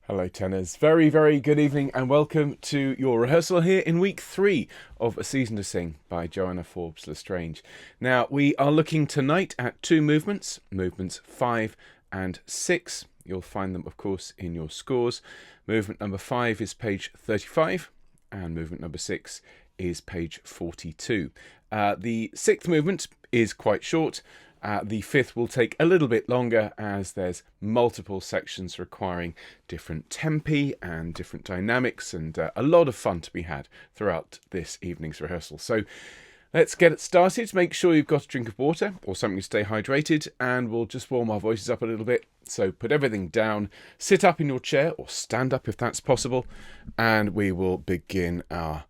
Hello tenors, very, very good evening and welcome to your rehearsal here in week 3 of A Season to Sing by Joanna Forbes Lestrange. Now we are looking tonight at two movements, movements 5 and 6. You'll find them of course in your scores. Movement number 5 is page 35 and movement number 6 is page 42. The 6th movement is quite short. The 5th will take a little bit longer as there's multiple sections requiring different tempi and different dynamics and a lot of fun to be had throughout this evening's rehearsal. So let's get it started. Make sure you've got a drink of water or something to stay hydrated, and we'll just warm our voices up a little bit. So put everything down, sit up in your chair or stand up if that's possible, and we will begin our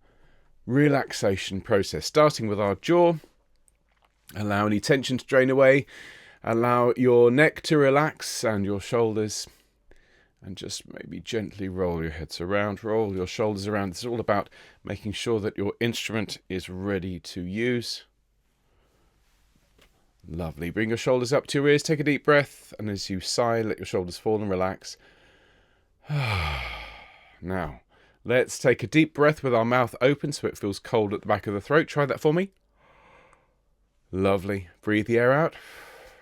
relaxation process, starting with our jaw. Allow any tension to drain away. Allow your neck to relax and your shoulders. And just maybe gently roll your heads around, roll your shoulders around. It's all about making sure that your instrument is ready to use. Lovely. Bring your shoulders up to your ears. Take a deep breath. And as you sigh, let your shoulders fall and relax. Now, let's take a deep breath with our mouth open so it feels cold at the back of the throat. Try that for me. Lovely. Breathe the air out.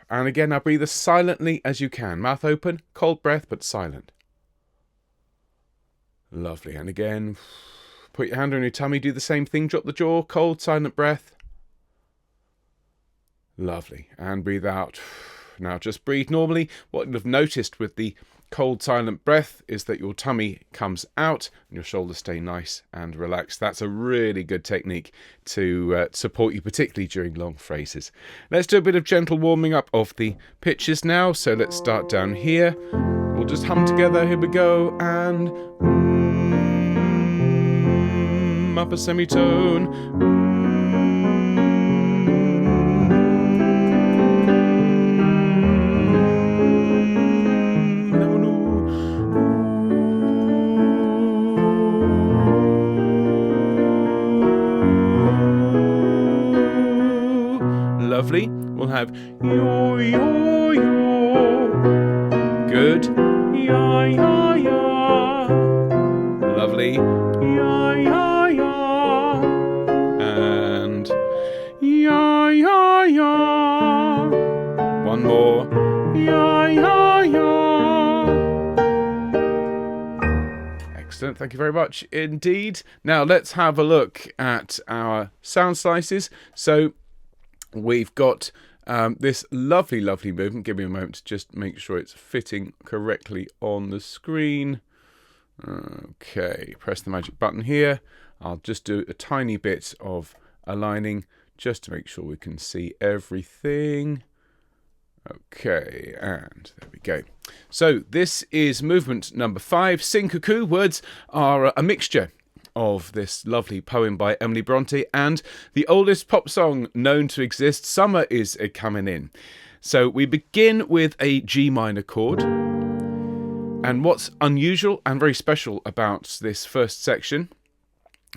And again, now breathe as silently as you can. Mouth open, cold breath, but silent. Lovely. And again, put your hand on your tummy. Do the same thing. Drop the jaw. Cold, silent breath. Lovely. And breathe out. Now just breathe normally. What you'll have noticed with the cold, silent breath is that your tummy comes out and your shoulders stay nice and relaxed. That's a really good technique to support you, particularly during long phrases. Let's do a bit of gentle warming up of the pitches now. So let's start down here. We'll just hum together. Here we go. And upper semitone. Lovely. We'll have yo, yo, yo. Good. Ya, ya, ya. Lovely. Ya, ya, ya. And ya, ya, ya. One more. Ya, ya, ya. Excellent. Thank you very much indeed. Now let's have a look at our sound slices. So we've got this lovely movement. Give me a moment to just make sure it's fitting correctly on the screen. Okay, press the magic button here. I'll just do a tiny bit of aligning just to make sure we can see everything. Okay, and there we go. So this is movement number 5. Sing Cuckoo. Words are a mixture of this lovely poem by Emily Bronte and the oldest pop song known to exist, Summer Is A Comin' In. So we begin with a G minor chord, and what's unusual and very special about this first section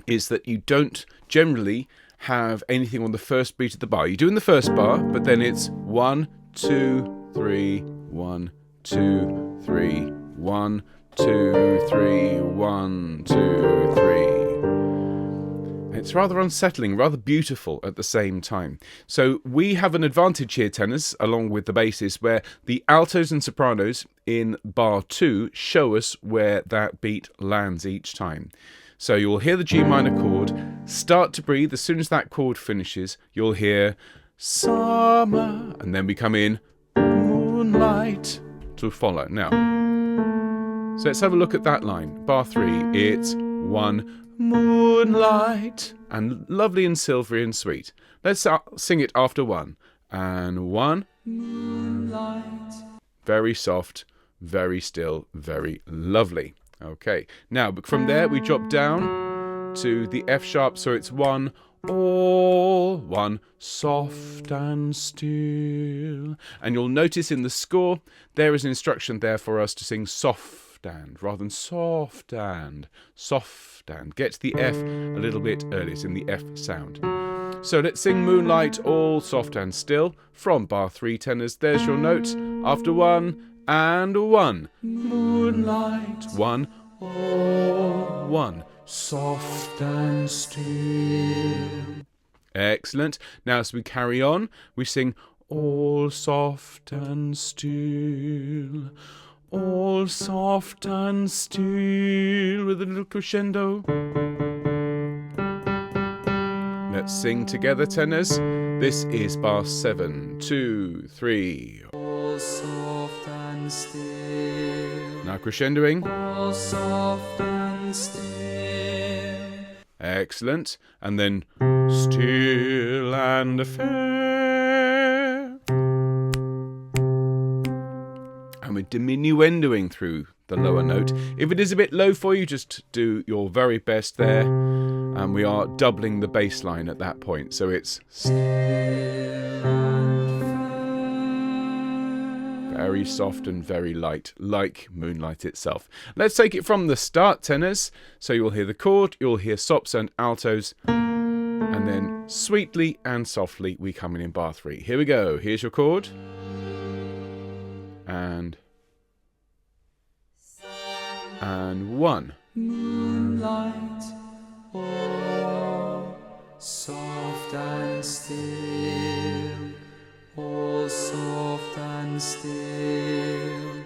is that you don't generally have anything on the first beat of the bar. You do in the first bar, but then it's 1, 2, 3, 1, 2, 3, 1, 2, 3, 1, 2, 3. It's rather unsettling, rather beautiful at the same time. So we have an advantage here, tenors, along with the basses, where the altos and sopranos in bar 2 show us where that beat lands each time. So you'll hear the G minor chord start to breathe. As soon as that chord finishes, you'll hear summer, and then we come in moonlight to follow. Now, so let's have a look at that line. Bar 3, it's 1 moonlight, and lovely and silvery and sweet. Let's sing it after 1. And 1 moonlight. Very soft, very still, very lovely. Okay, now from there we drop down to the F sharp, so it's 1 all, 1 soft and still. And you'll notice in the score there is an instruction there for us to sing soft and rather than soft and soft and. Get the F a little bit early. It's in the F sound. So let's sing Moonlight all soft and still from bar 3 tenors. There's your note. After 1 And 1. Moonlight. 1. All 1. Soft and still. Excellent. Now as we carry on, we sing all soft and still. All soft and still with a little crescendo. Let's sing together, tenors. This is bar 7. 2, 3. All soft and still. Now crescendoing. All soft and still. Excellent. And then still and fair. And we're diminuendoing through the lower note. If it is a bit low for you, just do your very best there. And we are doubling the bass line at that point. So it's very soft and very light, like Moonlight itself. Let's take it from the start, tenors. So you'll hear the chord, you'll hear sops and altos, and then sweetly and softly we come in bar 3. Here we go. Here's your chord. And 1. Moonlight, all soft and still. All soft and still.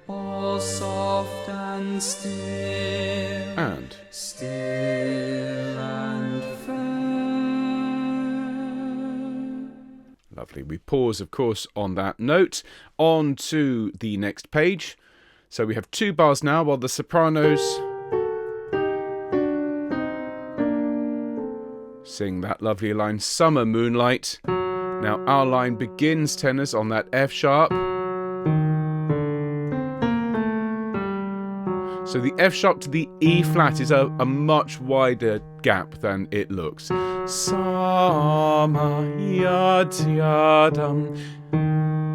All soft and still. And Still and fair. lovely. We pause, of course, on that note. On to the next page. So we have 2 bars now, while the sopranos sing that lovely line, Summer Moonlight. Now our line begins, tenors, on that F sharp. So the F sharp to the E flat is a much wider gap than it looks. Summer, yadam.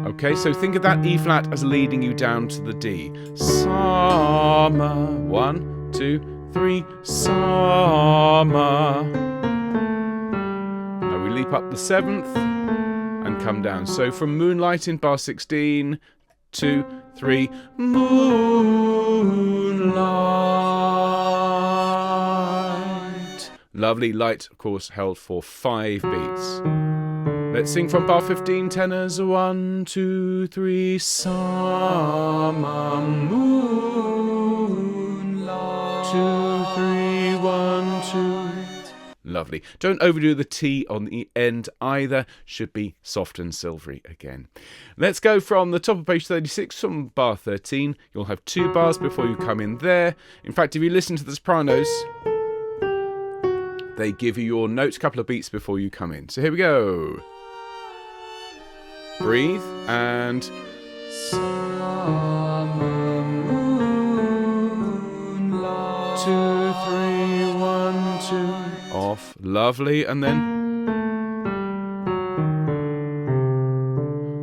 Okay, so think of that E flat as leading you down to the D. Summer. 1, 2, 3. Summer. Now we leap up the 7th and come down. So from Moonlight in bar 16, 2, 3. Moonlight. Lovely. Light, of course, held for 5 beats. Let's sing from bar 15, tenors. 1, 2, 3. Summer moonlight. 2, 3, 1, 2. Lovely. Don't overdo the T on the end either. Should be soft and silvery again. Let's go from the top of page 36 from bar 13. You'll have 2 bars before you come in there. In fact, if you listen to the sopranos, they give you your notes a couple of beats before you come in. So here we go. Breathe and Summer moonlight. 2, 3, 1, 2. Off. Lovely. And then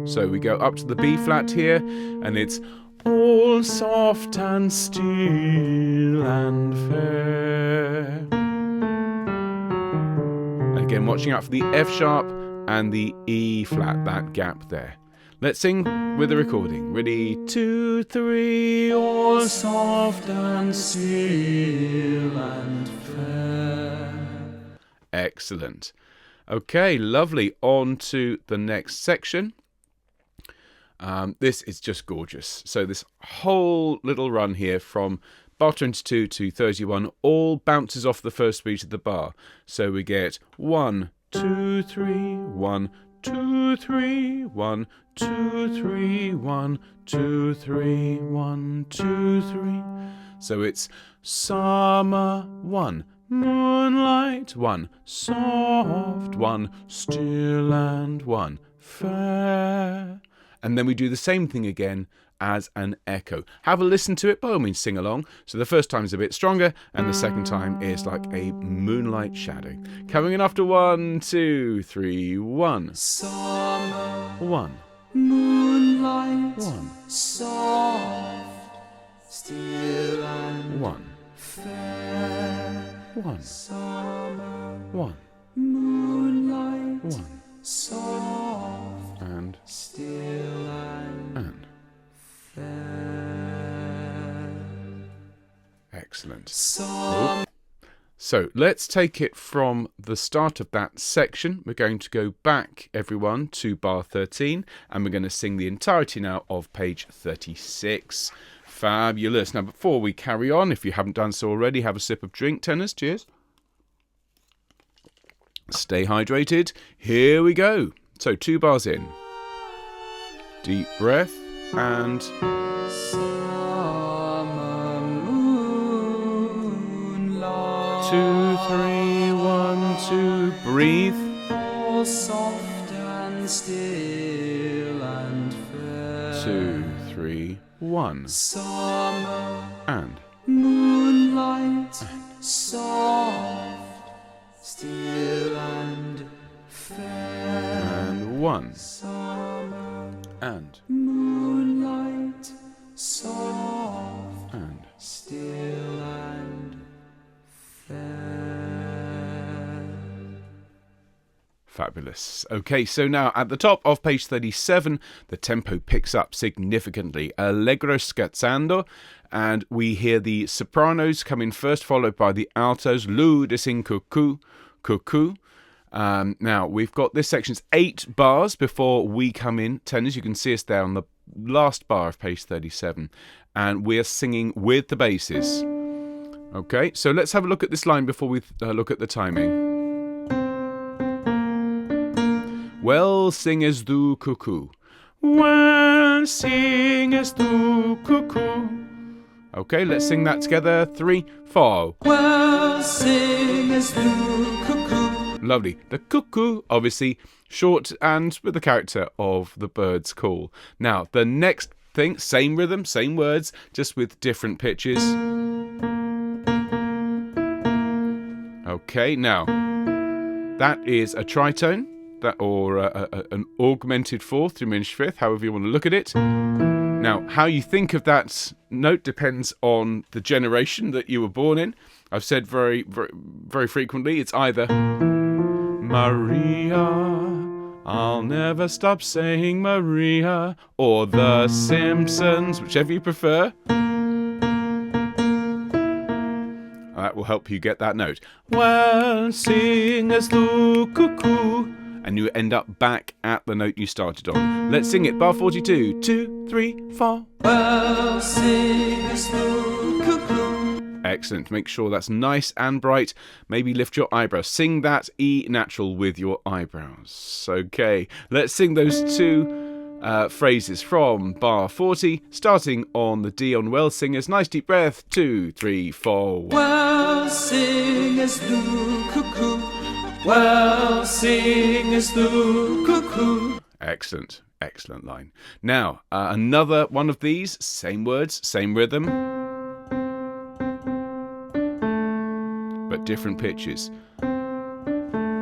so we go up to the B flat here, and it's all soft and still and fair. Again, watching out for the F sharp and the E flat, that gap there. Let's sing with the recording. Ready? 2, 3. All soft and still and fair. Excellent. Okay, lovely. On to the next section. This is just gorgeous. So this whole little run here from bar 22 to 31 all bounces off the first beat of the bar. So we get 1, 2, 3, 1, 2, 3, 1, 2, 3, 1, 2, 3, 1, 2, 3. So it's summer 1, moonlight 1, soft 1, still and 1, fair. And then we do the same thing again as an echo. Have a listen to it, by all means sing along. So the first time is a bit stronger, and the second time is like a moonlight shadow. Coming in after 1, 2, 3, 1. Summer 1, moonlight. 1, Soft, still and 1, fair. 1, Summer 1, moonlight. 1, Soft, and still and and. fair. Excellent. So let's take it from the start of that section. We're going to go back, everyone, to bar 13, and we're going to sing the entirety now of page 36. Fabulous. Now, before we carry on, if you haven't done so already, have a sip of drink, tenors. Cheers. Stay hydrated. Here we go. So 2 bars in. Deep breath and... Summer moonlight, 2, 3, 1, 2, breathe. all soft and still and fair. 2, 3, 1. Summer And... moonlight, soft, still and fair. And 1. Summer And... moonlight, soft, And... still and fair. Fabulous. Okay, so now at the top of page 37, the tempo picks up significantly. Allegro scherzando, and we hear the sopranos come in first, followed by the altos. Lu de sing cuckoo, cuckoo. Now, we've got this section's 8 bars before we come in. Tenors, you can see us there on the last bar of page 37. And we're singing with the basses. Okay, so let's have a look at this line before we look at the timing. Well, singest du cuckoo. Well, singest du cuckoo. Okay, let's sing that together. 3, 4. Well, singest du cuckoo. Lovely. The cuckoo, obviously, short and with the character of the bird's call. Now, the next thing, same rhythm, same words, just with different pitches. Okay, now, that is a tritone, or an augmented fourth, diminished fifth, however you want to look at it. Now, how you think of that note depends on the generation that you were born in. I've said very, very, very frequently, it's either Maria, I'll never stop saying Maria, or The Simpsons, whichever you prefer. That will help you get that note. Well, singest du cuckoo. And you end up back at the note you started on. Let's sing it. Bar 42. 2, 3, 4. Well, singest du cuckoo. Excellent. Make sure that's nice and bright. Maybe lift your eyebrows. Sing that E natural with your eyebrows. Okay. Let's sing those 2 phrases from bar 40, starting on the D on well singers. Nice deep breath. 2, 3, 4. Well, singest du cuckoo. Well, singest du cuckoo. Excellent. Excellent line. Now, another one of these. Same words, same rhythm, but different pitches.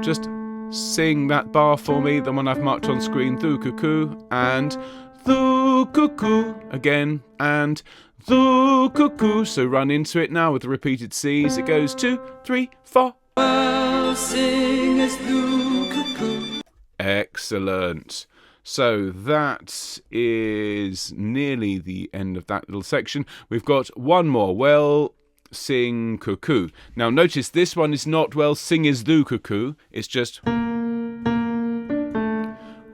Just sing that bar for me, the one I've marked on screen. Du cuckoo and du cuckoo again and du cuckoo. So run into it now with the repeated C's. It goes 2, 3, 4. Well, singest du cuckoo. Excellent. So that is nearly the end of that little section. We've got one more. Well, sing cuckoo. Now notice this one is not well singest du cuckoo. It's just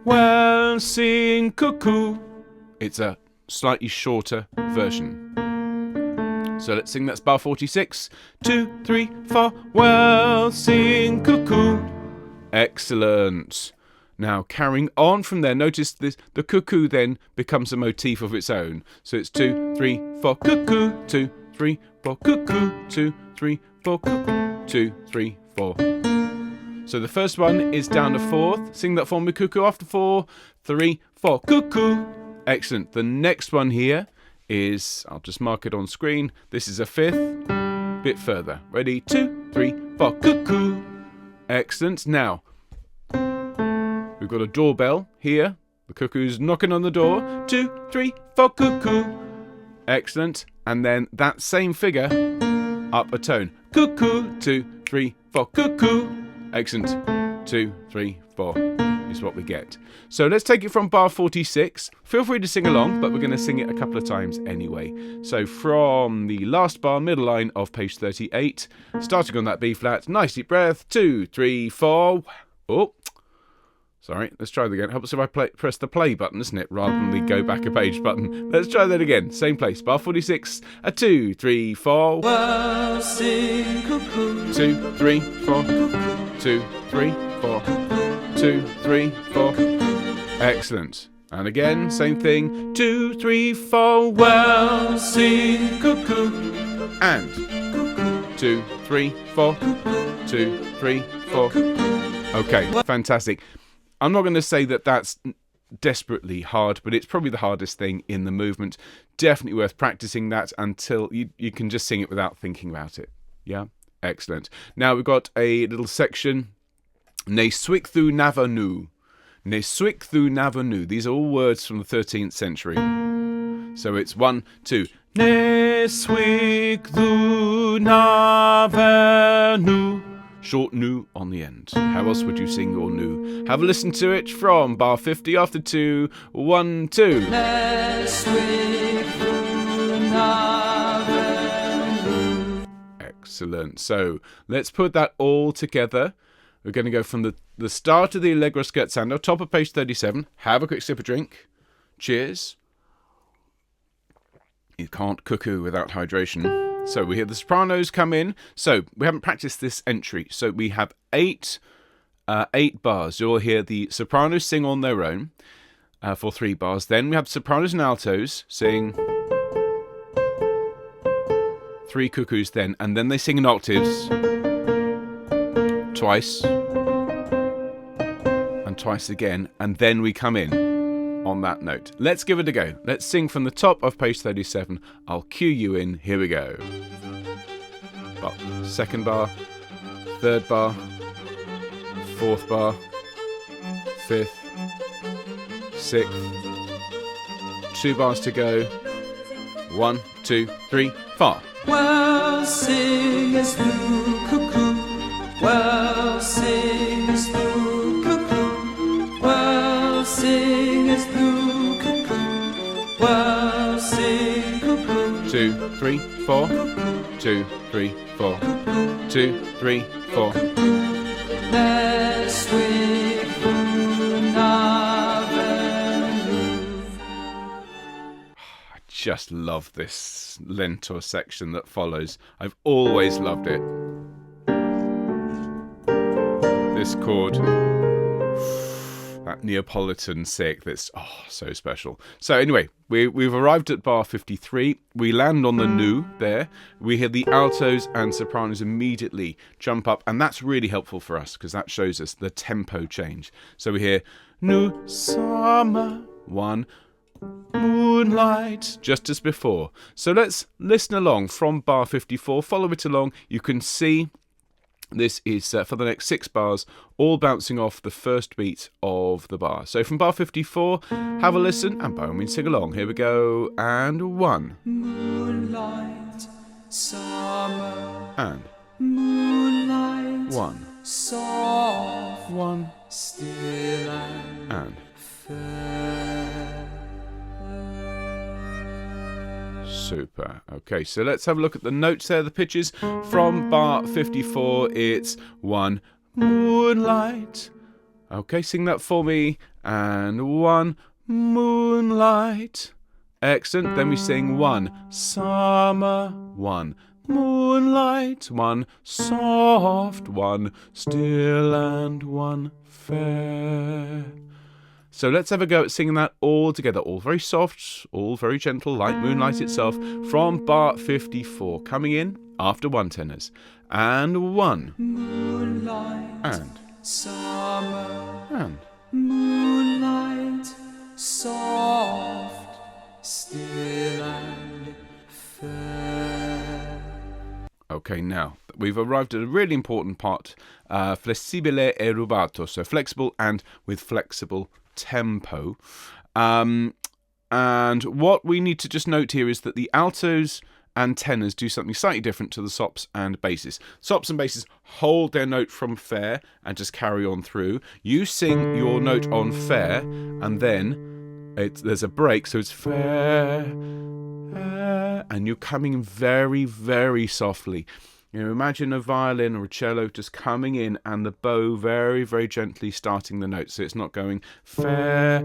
well sing cuckoo. It's a slightly shorter version. So let's sing that's bar 46. 2, 3, 4. Well sing cuckoo. Excellent. Now carrying on from there, notice this, the cuckoo then becomes a motif of its own. So it's 2, 3, 4, cuckoo, 2, 3, 4, cuckoo, 2, 3, 4, cuckoo, 2, 3, 4. So the first one is down to 4th. Sing that for me, cuckoo, after 4, 3, 4, cuckoo. Excellent. The next one here is, I'll just mark it on screen. This is a 5th, bit further. Ready? 2, 3, 4, cuckoo. Excellent. Now, we've got a doorbell here. The cuckoo's knocking on the door. 2, 3, 4, cuckoo. Excellent. And then that same figure, up a tone. Cuckoo. 2, 3, 4, cuckoo. Excellent. 2, 3, 4. is what we get. So let's take it from bar 46. Feel free to sing along, but we're going to sing it a couple of times anyway. So from the last bar, middle line of page 38, starting on that B flat, nice deep breath, 2, 3, 4. Oh, sorry, let's try that again. Helps if I press the play button, isn't it, rather than the go back a page button. Let's try that again. Same place, bar 46, a 2, 3, 4. Well, sing cuckoo. 2, 3, 4. 2, 3, 4. 2, 3, 4. Excellent. And again, same thing. 2, 3, 4. Well, sing cuckoo. And 2, 3, 4. 2, 3, 4. Okay, fantastic. I'm not going to say that that's desperately hard, but it's probably the hardest thing in the movement. Definitely worth practicing that until you can just sing it without thinking about it. Yeah? Excellent. Now we've got a little section. Ne swichthu navanu. Ne swichthu navanu. These are all words from the 13th century. So it's 1, 2. Ne swichthu navanu. Short nu on the end. How else would you sing your nu? Have a listen to it from bar 50 after 2. 1, 2. Excellent. So let's put that all together. We're going to go from the start of the Allegro scherzando, top of page 37. Have a quick sip of drink. Cheers. You can't cuckoo without hydration. So we hear the sopranos come in. So we haven't practiced this entry. So we have eight bars. You'll hear the sopranos sing on their own for 3 bars. Then we have sopranos and altos sing 3 cuckoos then. And then they sing in octaves twice and twice again. And then we come in on that note. Let's give it a go. Let's sing from the top of page 37. I'll cue you in. Here we go. Well, 2nd bar, 3rd bar, 4th bar, 5th, 6th. 2 bars to go. 1, 2, 3, 4. Well, sing as the cuckoo. Well, sing as the cuckoo. Well, sing as the cuckoo. Well, sing cuckoo. 2, 3, 4. 2, 3, 4. 2, 3, 4. Let's swing I just love this Lentor section that follows. I've always loved it. This chord, that Neapolitan sick, that's so special. So anyway, we've arrived at bar 53. We land on the nu there. We hear the altos and sopranos immediately jump up, and that's really helpful for us because that shows us the tempo change. So we hear nu summer 1, moonlight, just as before. So let's listen along from bar 54. Follow it along. You can see this is for the next 6 bars, all bouncing off the first beat of the bar. So from bar 54, have a listen, and by all means sing along. Here we go, and 1. moonlight, summer, And moonlight, 1, soft, 1, still and fair. super. Okay, so let's have a look at the notes there, the pitches. From bar 54, it's 1, moonlight. Okay, sing that for me. And 1, moonlight. Excellent. Then we sing 1, summer, 1, moonlight, 1, soft, 1, still, and 1, fair. So let's have a go at singing that all together, all very soft, all very gentle, like moonlight itself, from bar 54, coming in after 1 tenors. And 1, Moonlight, and, summer, and. moonlight, soft, still and fair. Okay, now we've arrived at a really important part, flessibile e rubato, so flexible and with flexible tempo. And what we need to just note here is that the altos and tenors do something slightly different to the sops and basses. Sops and basses hold their note from fair and just carry on through. You sing your note on fair, and then there's a break, so it's fair, and you're coming very, very softly. Imagine a violin or a cello just coming in and the bow very, very gently starting the note. So it's not going fair,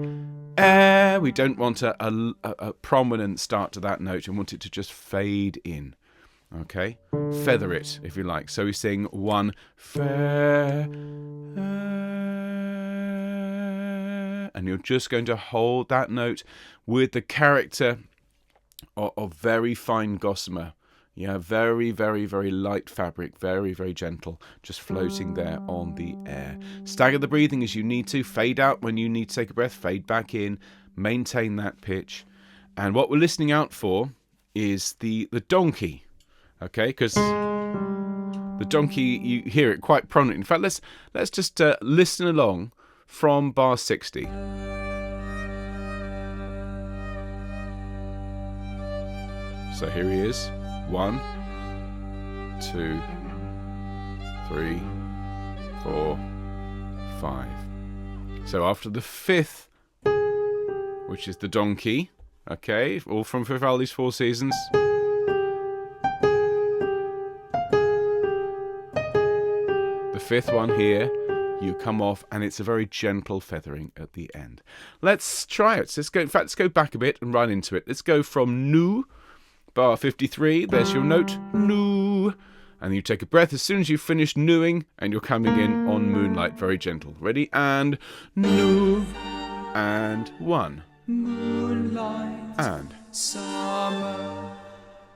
air. We don't want a prominent start to that note. We want it to just fade in. Okay? Feather it, if you like. So we sing one, fair, and you're just going to hold that note with the character of very fine gossamer. Yeah, very, very, very light fabric, very, very gentle, just floating there on the air. Stagger the breathing as you need to, fade out when you need to take a breath, fade back in, maintain that pitch. And what we're listening out for is the donkey, okay? Because the donkey, you hear it quite prominently. In fact, let's just listen along from bar 60. So here he is. 1, 2, 3, 4, 5. So after the fifth, which is the donkey, okay, all from Vivaldi's Four Seasons. The fifth one here, you come off, and it's a very gentle feathering at the end. Let's try it. Let's go back a bit and run into it. Let's go from nu. Bar 53, there's your note, nu. And you take a breath as soon as you finish nuing, and you're coming in on Moonlight, very gentle. Ready? And nu. And 1. Moonlight, And. summer,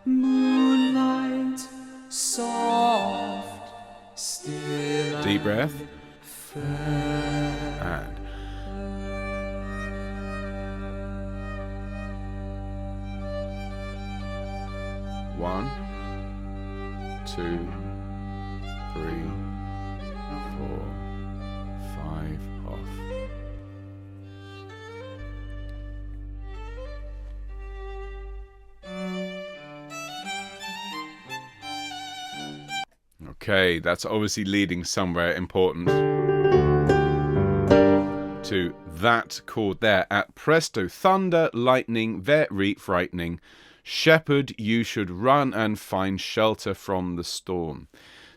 moonlight, soft, still. Deep breath. Fair. And. 1, 2, 3, 4, 5, off. Okay, that's obviously leading somewhere important to that chord there at presto. Thunder, lightning, very frightening. Shepherd, you should run and find shelter from the storm.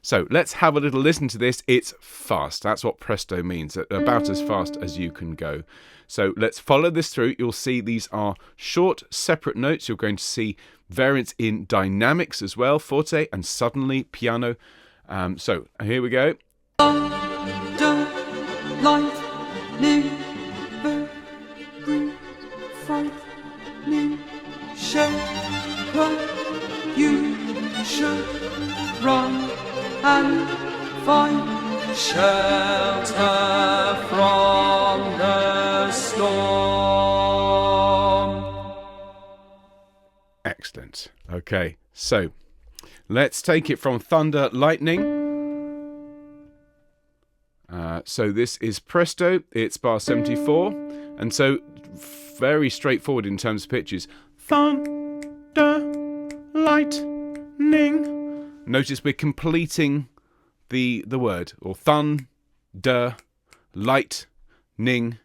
So let's have a little listen to this. It's fast. That's what presto means, about as fast as you can go. So let's follow this through. You'll see these are short, separate notes. You're going to see variants in dynamics as well, forte and suddenly piano. So here we go. Thunder, lightning, very frightening. Shepherd, you should run and find shelter from the storm. Excellent. Okay, so let's take it from thunder, lightning. So this is presto. It's bar 74. And so very straightforward in terms of pitches. Thunder, lightning. Notice we're completing the word. Or thunder, lightning,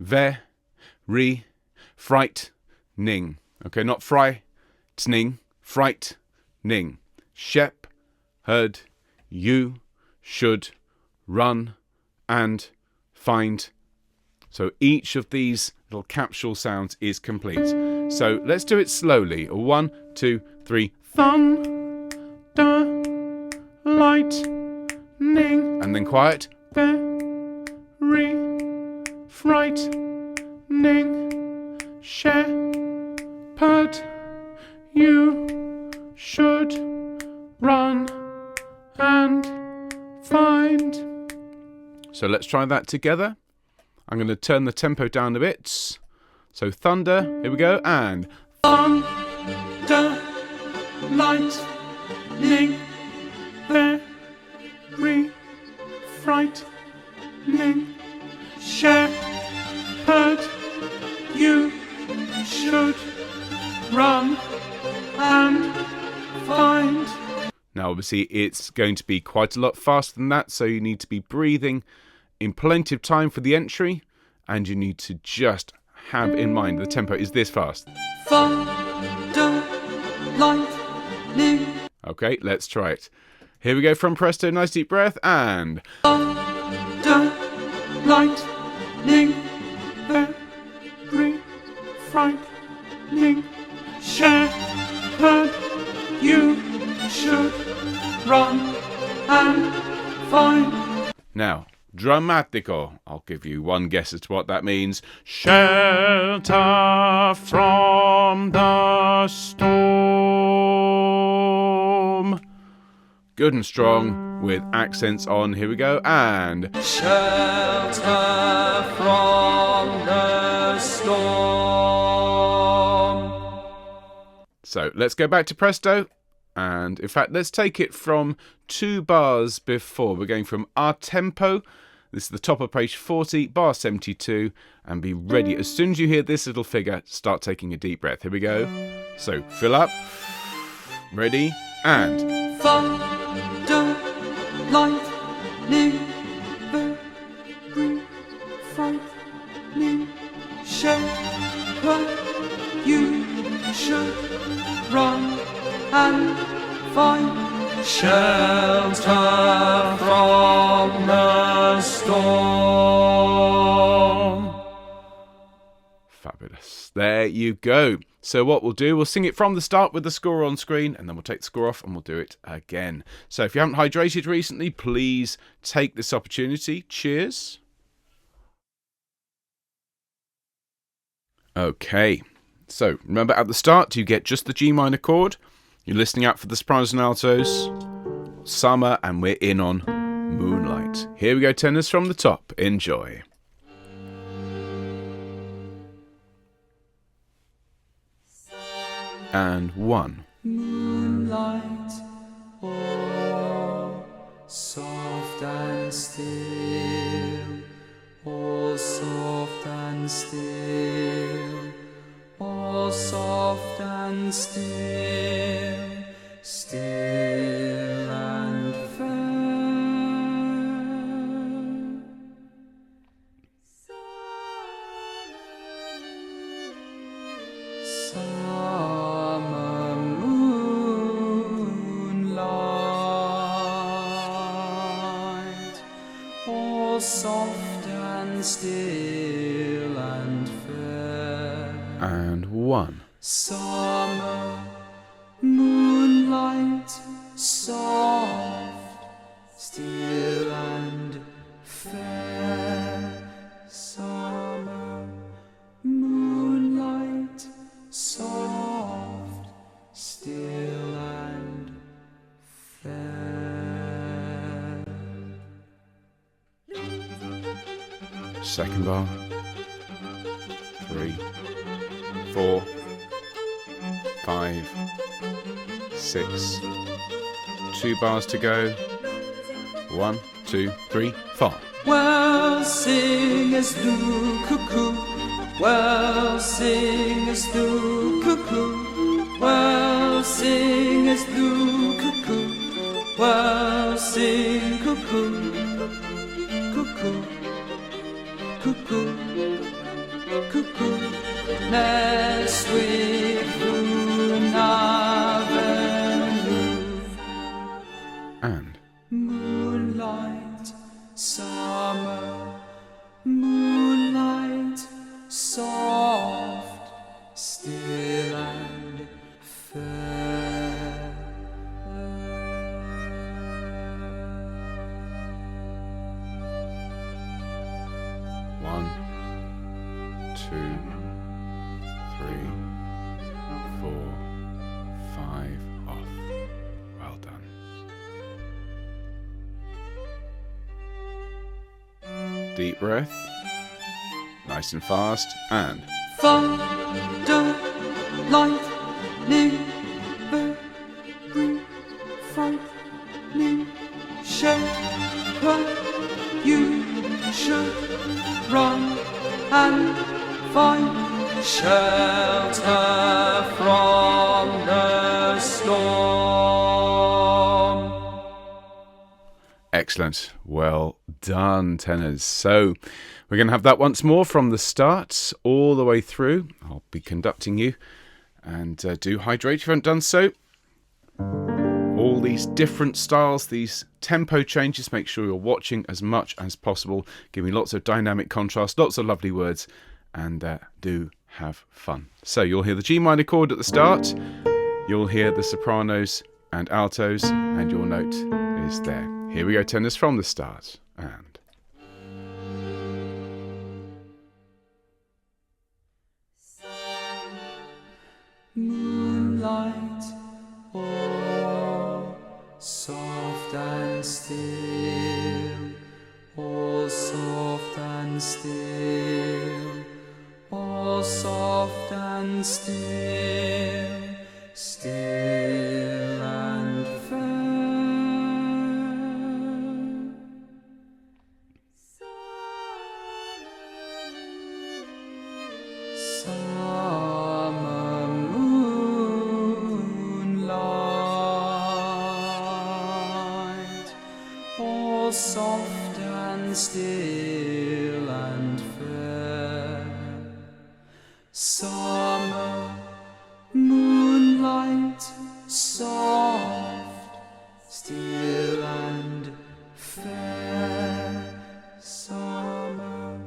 very frightening. Okay, not frightening, frightening. Shepherd, you should run and find. So each of these little capsule sounds is complete. So let's do it slowly. 1, 2, 3. Thunder, lightning. And then quiet. Very frightening. Shepherd, you should run and find. So let's try that together. I'm going to turn the tempo down a bit. So thunder, here we go, and thunder, lightning, very frightening. Shepherd, you should run and Now, obviously, it's going to be quite a lot faster than that, so you need to be breathing in plenty of time for the entry, and you need to just have in mind the tempo is this fast. Thunder, lightning. Okay, let's try it. Here we go from presto, nice deep breath, and Thunder, lightning, very frightening. Shepherd, you should run and find. now, drammatico. I'll give you one guess as to what that means. Shelter from the storm. Good and strong with accents on. Here we go. And Shelter from the storm. so let's go back to presto. And in fact, let's take it from 2 bars before. We're going from our tempo. This is the top of page 40, bar 72. And be ready. As soon as you hear this little figure, start taking a deep breath. Here we go. So fill up. Ready. And Thunder, lightning, very frightening. Shepherd, you should run and find shelter from the storm. fabulous. There you go. So what we'll do, we'll sing it from the start with the score on screen, and then we'll take the score off and we'll do it again. So if you haven't hydrated recently, please take this opportunity. Cheers. Okay. So remember, at the start, you get just the G minor chord. You're listening out for the sopranos and altos. Summer, and we're in on Moonlight. Here we go, tenors from the top. Enjoy. And 1. Moonlight, oh, soft and still, oh, soft and still, oh, soft and still, still and fair. Summer moonlight, oh, soft and still and fair. And 1. Summer moonlight, soft, still and fair. Summer moonlight, soft, still and fair. Second bar. 3, 4, 5, 6. 2 bars to go. 1, 2, 3, 4. Well, sing as the cuckoo. Well, sing as the cuckoo. Well, sing as the cuckoo. Well, sing cuckoo. Cuckoo. Cuckoo. Cuckoo. Next week, Avenue. And Moonlight, summer, moonlight, soft, still and fair. 1, 2, 3, 4, 5. Off. Well done. Deep breath. Nice and fast. And Thunder, lightning, very frightening. Shepherd, you should run and find shelter from the storm. Excellent. Well done, tenors. So we're going to have that once more from the start all the way through. I'll be conducting you, and do hydrate if you haven't done so. All these different styles, these tempo changes, make sure you're watching as much as possible. Give me lots of dynamic contrast, lots of lovely words, and do have fun. So you'll hear the G minor chord at the start, you'll hear the sopranos and altos, and your note is there. Here we go, tenors, from the start. And moonlight, oh, soft and still, oh, soft and still, oh, soft and still, still and fair. Summer moonlight, oh, soft and still and fair. Summer moonlight, soft, still and fair. Summer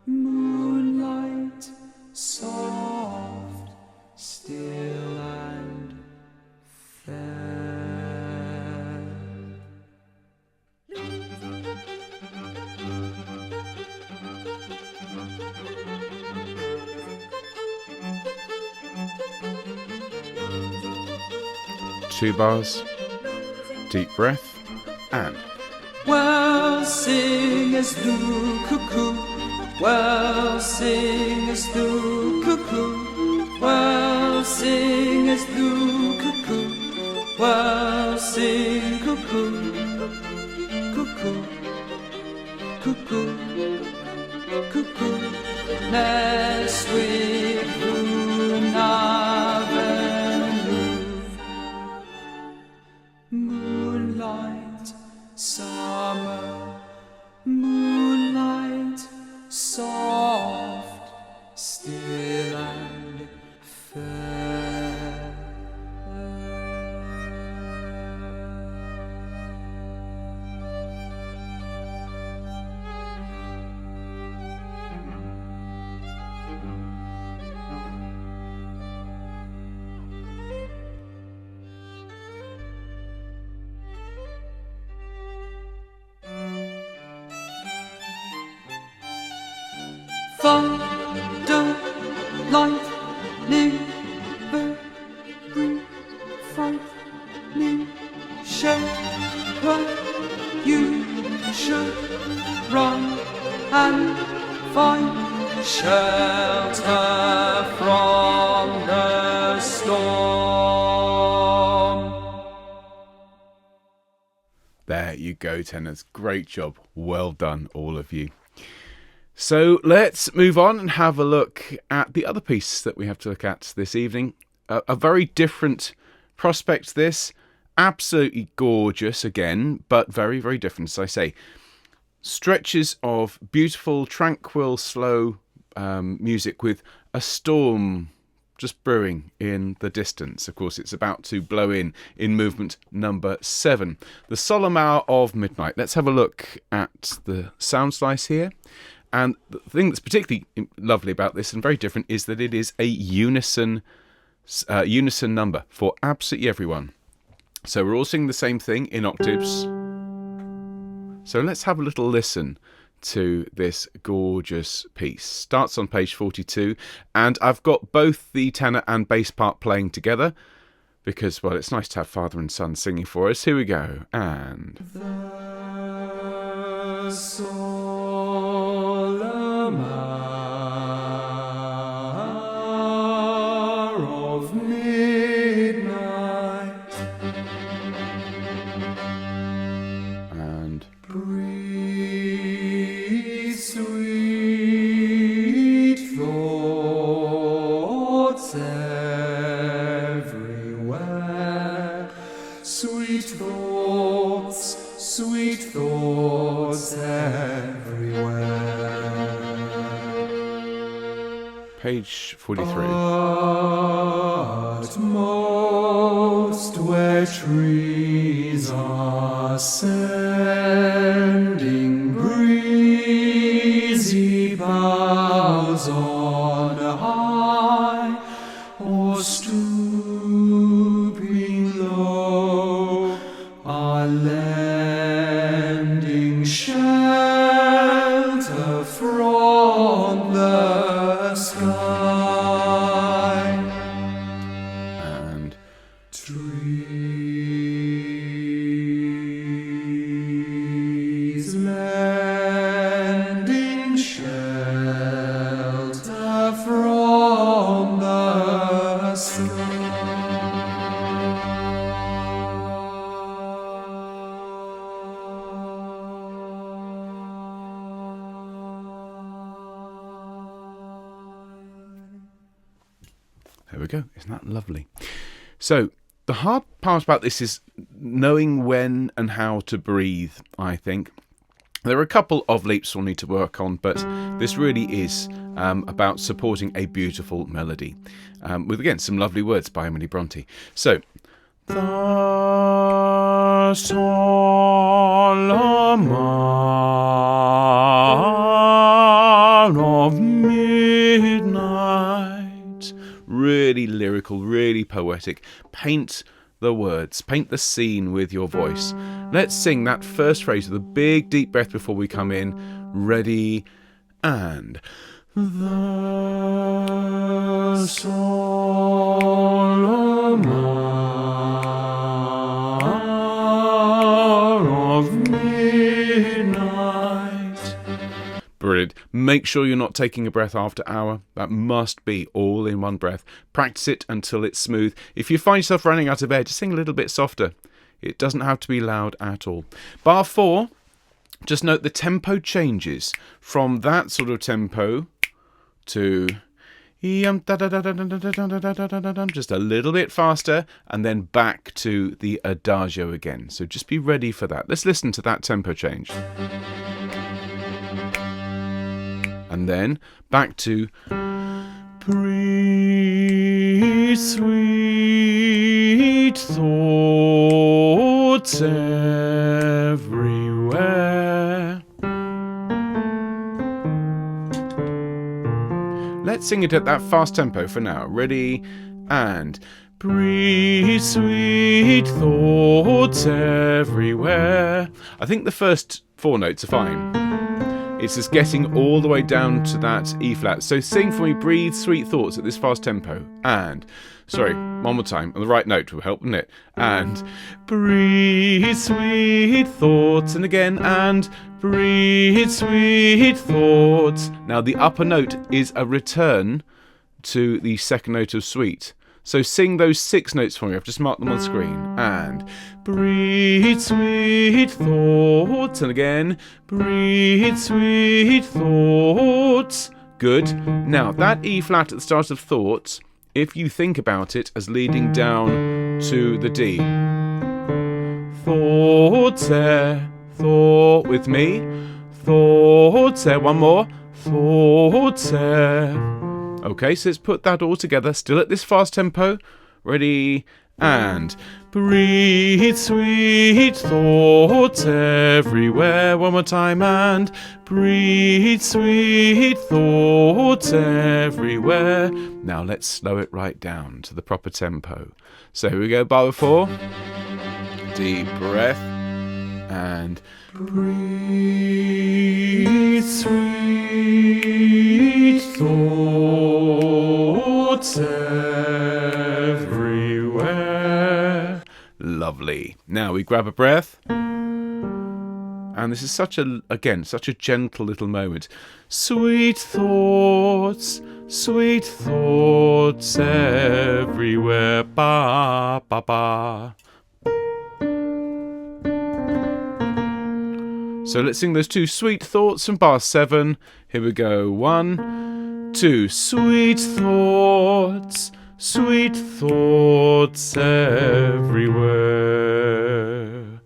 moonlight, soft, still and fair. two bars, deep breath, and Well, sing as the cuckoo. Well, sing as the cuckoo. Well, sing as the cuckoo. Well, sing cuckoo. Cuckoo. Cuckoo. Cuckoo. Nest with moonlight, summer, moonlight, soft, still and fair. Thunder, lightning, very frightening. Shepherd, you should run and find shelter from the storm. there you go, tenors. Great job. Well done, all of you. So let's move on and have a look at the other piece that we have to look at this evening. A very different prospect, this. Absolutely gorgeous again, but very, very different, as I say. Stretches of beautiful, tranquil, slow music with a storm just brewing in the distance. Of course, it's about to blow in movement number 7. The Solemn Hour of Midnight. Let's have a look at the sound slice here. And the thing that's particularly lovely about this and very different is that it is a unison number for absolutely everyone. So we're all singing the same thing in octaves. So let's have a little listen to this gorgeous piece. Starts on page 42, and I've got both the tenor and bass part playing together because, well, it's nice to have father and son singing for us. Here we go. And The solemn hour of midnight, and breathe sweet thoughts everywhere, sweet thoughts, sweet Page 43. Utmost where trees are sending breezy boughs on high, or stooping low are lending shelter from the sky. And Trees lending shelter from the sky. there we go. Isn't that lovely? So the hard part about this is knowing when and how to breathe, I think. There are a couple of leaps we'll need to work on, but this really is about supporting a beautiful melody. With, again, some lovely words by Emily Bronte. So, the solemn hour of midnight. Really lyrical, really poetic. Paint the words, paint the scene with your voice. Let's sing that first phrase with a big deep breath before we come in. Ready, and the solemn hour of midnight. Brilliant. Make sure you're not taking a breath after hour. That must be all in one breath. Practice it until it's smooth. If you find yourself running out of air, just sing a little bit softer. It doesn't have to be loud at all. Bar 4, just note the tempo changes from that sort of tempo to just a little bit faster, and then back to the adagio again. So just be ready for that. Let's listen to that tempo change. And then back to breathe sweet thoughts everywhere. Let's sing it at that fast tempo for now. Ready, and breathe sweet thoughts everywhere. I think the first 4 notes are fine. It's just getting all the way down to that E flat. So sing for me, breathe sweet thoughts at this fast tempo. And, sorry, one more time. On the right note will help, wouldn't it? And breathe sweet thoughts. And again, and breathe sweet thoughts. Now the upper note is a return to the second note of sweet. So sing those 6 notes for me. I've just marked them on the screen. And breathe sweet thoughts. And again, breathe sweet thoughts. Good. Now, that E flat at the start of thoughts, if you think about it as leading down to the D. Thoughts there. Thought with me. Thoughts there. One more. Thoughts there. Okay, so let's put that all together, still at this fast tempo. Ready, and breathe sweet thoughts everywhere. One more time, and breathe sweet thoughts everywhere. Now let's slow it right down to the proper tempo. So here we go, bar 4. Deep breath, and breathe sweet thoughts everywhere. Lovely. Now we grab a breath. And this is such a gentle little moment. Sweet thoughts everywhere. Ba, ba, ba. So let's sing those 2 sweet thoughts from bar 7. Here we go. 1, 2. Sweet thoughts everywhere.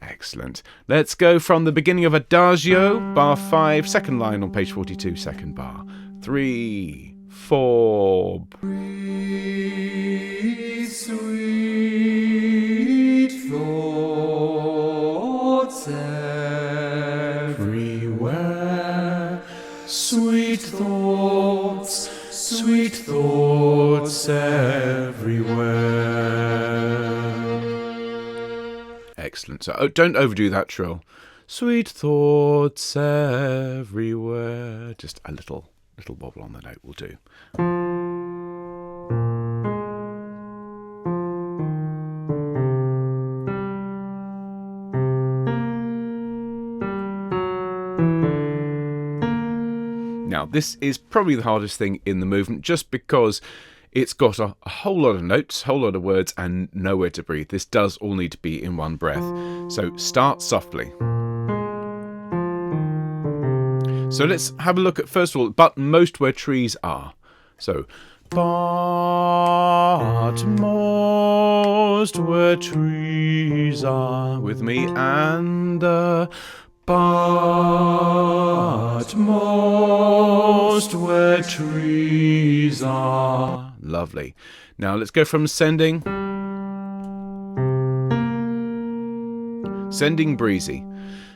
Excellent. Let's go from the beginning of adagio, bar 5, second line on page 42, second bar. 3, 4. Breathe sweet thoughts everywhere. Sweet thoughts everywhere. Excellent. So don't overdo that trill. Sweet thoughts everywhere. Just a little wobble on the note will do. Now, this is probably the hardest thing in the movement, just because it's got a whole lot of notes, whole lot of words, and nowhere to breathe. This does all need to be in one breath. So start softly. So let's have a look at, first of all, but most where trees are. So, but most where trees are, with me, and but most where trees are. Lovely. Now let's go from sending breezy.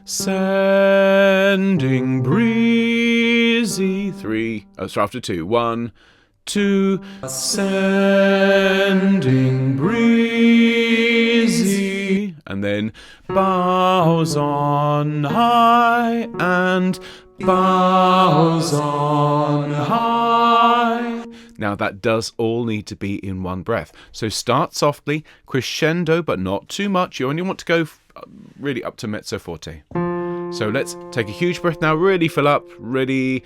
Sending breezy. 3. Oh, so after 2. 1, 2. Sending breezy. And then bows on high and bows on high. Now that does all need to be in one breath. So start softly, crescendo, but not too much. You only want to go really up to mezzo forte. So let's take a huge breath now, really fill up, ready,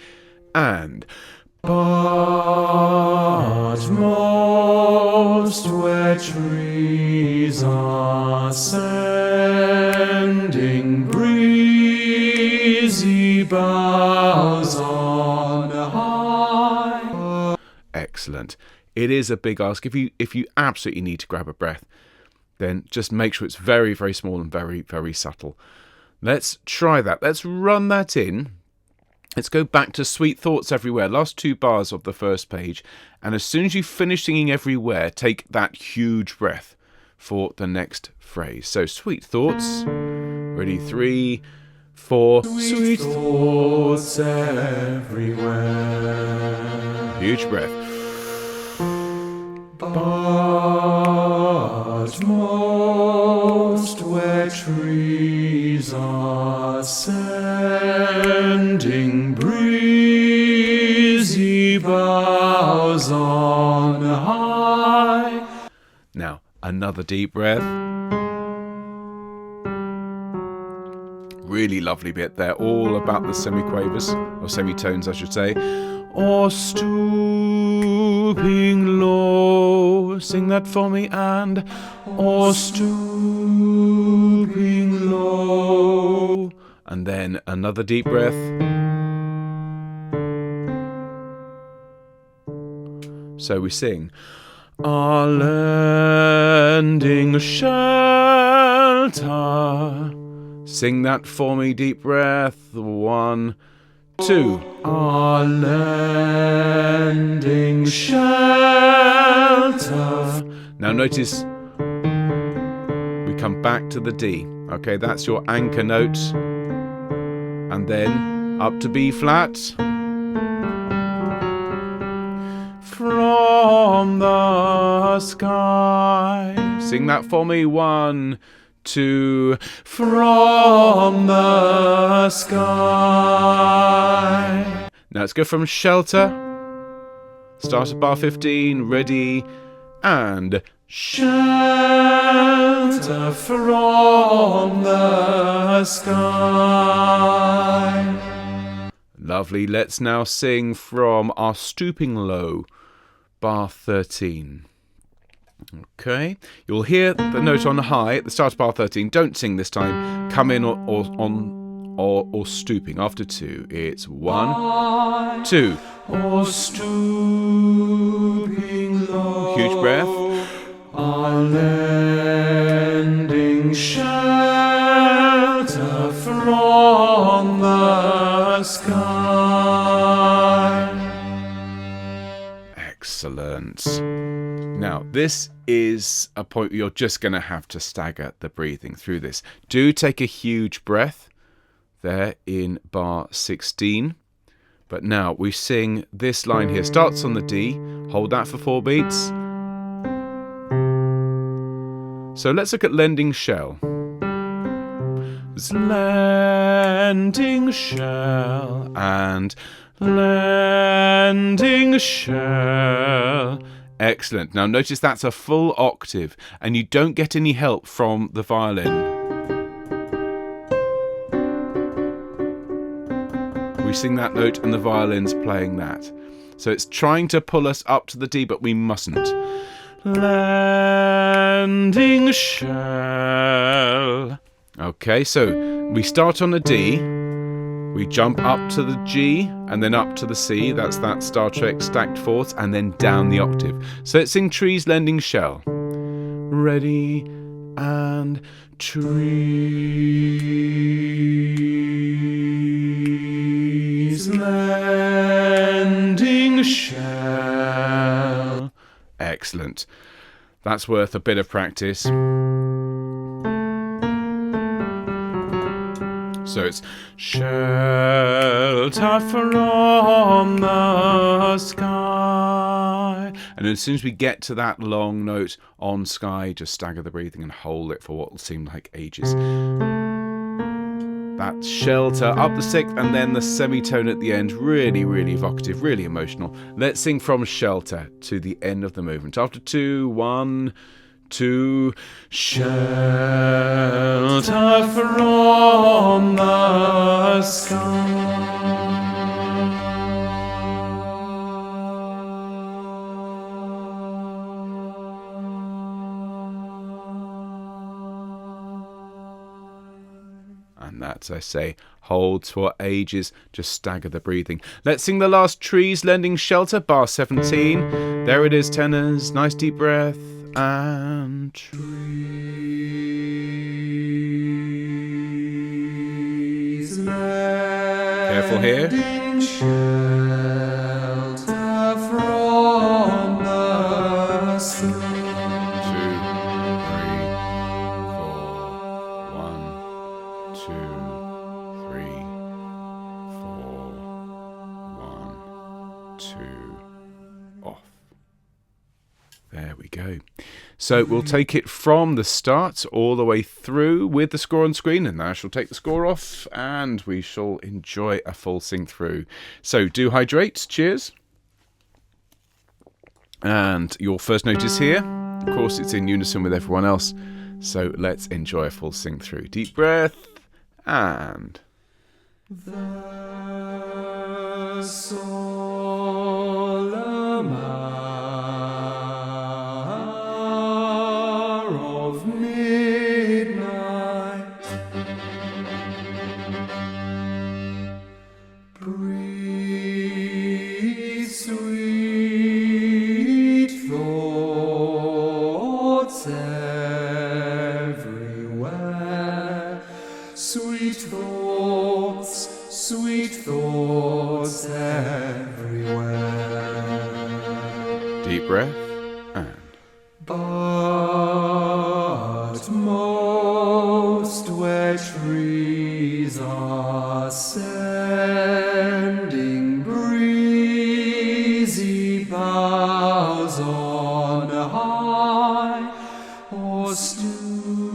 and but most where trees are, sending breezy bows on high. Excellent. It is a big ask. If you absolutely need to grab a breath, then just make sure it's very, very small and very, very subtle. Let's try that. Let's run that in. Let's go back to Sweet Thoughts Everywhere, last 2 bars of the first page. And as soon as you finish singing Everywhere, take that huge breath for the next phrase. So Sweet Thoughts. Ready? 3, 4. Sweet thoughts everywhere. Huge breath. But most where trees are, sending breezy bows on high. Now, another deep breath. Really lovely bit there, all about the semiquavers, or semitones I should say. Or stooping low, sing that for me, and or stooping low. And then another deep breath. So we sing, are lending shelter. Sing that for me, deep breath. 1, 2. Are lending shelter. Now notice we come back to the D. Okay, that's your anchor note. And then up to B flat. From the sky. Sing that for me. 1, 2. From the sky. Now let's go from shelter. Start at bar 15. Ready, and shelter from the sky. Lovely. Let's now sing from our stooping low, bar 13. Okay, you'll hear the note on high at the start of bar 13. Don't sing this time. Come in or stooping after 2. It's 1, 2. Or stooping low. Huge breath. Are lending shelter from the sky. Excellent. Now, this is a point where you're just going to have to stagger the breathing through this. Do take a huge breath there in bar 16. But now we sing this line here. Starts on the D. Hold that for 4 beats. So let's look at lending shell. It's lending shell and lending shell. Excellent. Now notice that's a full octave and you don't get any help from the violin. We sing that note and the violin's playing that. So it's trying to pull us up to the D, but we mustn't. Lending shell. Okay, so we start on a D. We jump up to the G and then up to the C. That's that Star Trek stacked fourths, and then down the octave. So let's sing trees lending shell. Ready and trees lending shell. Excellent. That's worth a bit of practice. So it's shelter from the sky. And as soon as we get to that long note on sky, just stagger the breathing and hold it for what will seem like ages. That shelter up the sixth and then the semitone at the end. Really, really evocative, really emotional. Let's sing from shelter to the end of the movement. After 2, 1, 2, shelter from the sky. And that's, I say, holds for ages. Just stagger the breathing. Let's sing the last trees lending shelter, bar 17. There it is, tenors. Nice deep breath. And trees careful here. Shelter from the sky. 2, 3, 4. 1, 2, 3, 4. 1, 2. Off. There we go. So we'll take it from the start all the way through with the score on screen, and I shall take the score off and we shall enjoy a full sing through. So do hydrate, cheers. And your first note is here. Of course, it's in unison with everyone else. So let's enjoy a full sing through. Deep breath and... The solemn hour of midnight, breathe sweet thoughts everywhere, sweet thoughts everywhere. Deep breath and... But most where trees are sending breezy boughs on high, or stooping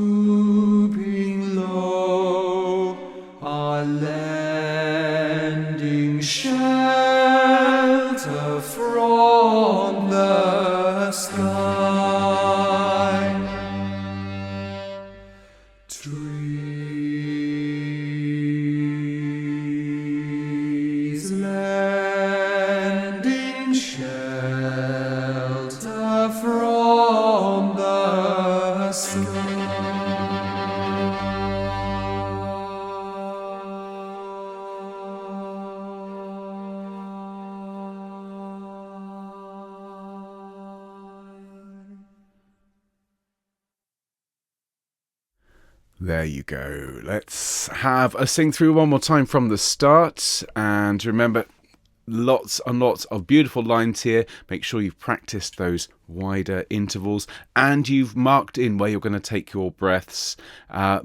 low, are lending shelter from the sky. Trees lending shelter from the sky. There you go. Let's have a sing through one more time from the start. And remember, lots and lots of beautiful lines here. Make sure you've practiced those wider intervals and you've marked in where you're going to take your breaths.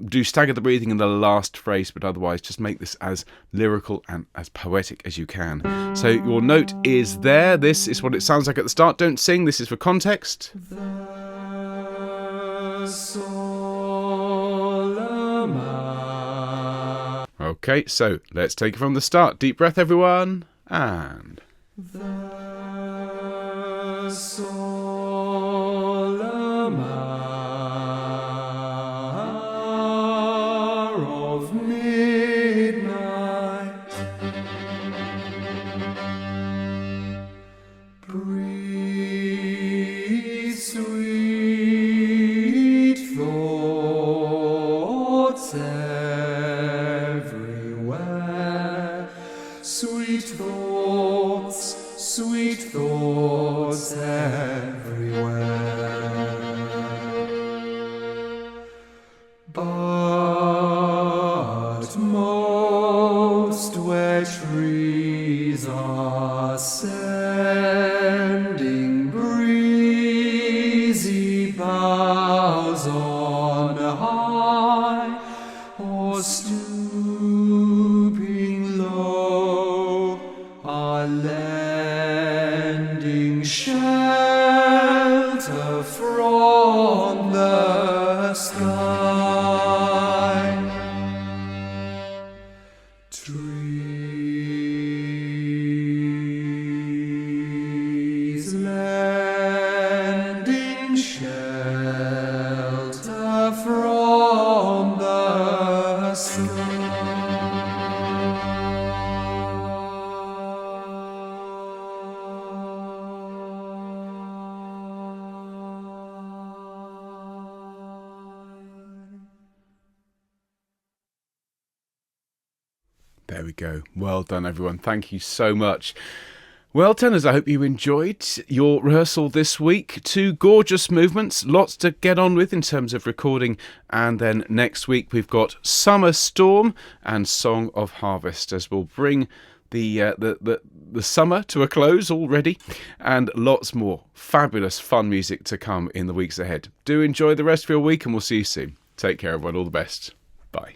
Do stagger the breathing in the last phrase, but otherwise just make this as lyrical and as poetic as you can. So your note is there. This is what it sounds like at the start. Don't sing. This is for context. Okay, so let's take it from the start. Deep breath, everyone. And the solemn hour of midnight, breathe sweet thoughts everywhere, sweet thoughts everywhere. But most where trees are sending breezy boughs on high, or stooping low are lending shelter from the sky. Trees lending shelter from the sky. there we go. Well done, everyone. Thank you so much. Well, tenors, I hope you enjoyed your rehearsal this week. 2 gorgeous movements, lots to get on with in terms of recording. And then next week we've got Summer Storm and Song of Harvest, as we'll bring the summer to a close already, and lots more fabulous fun music to come in the weeks ahead. Do enjoy the rest of your week, and we'll see you soon. Take care, everyone. All the best. Bye.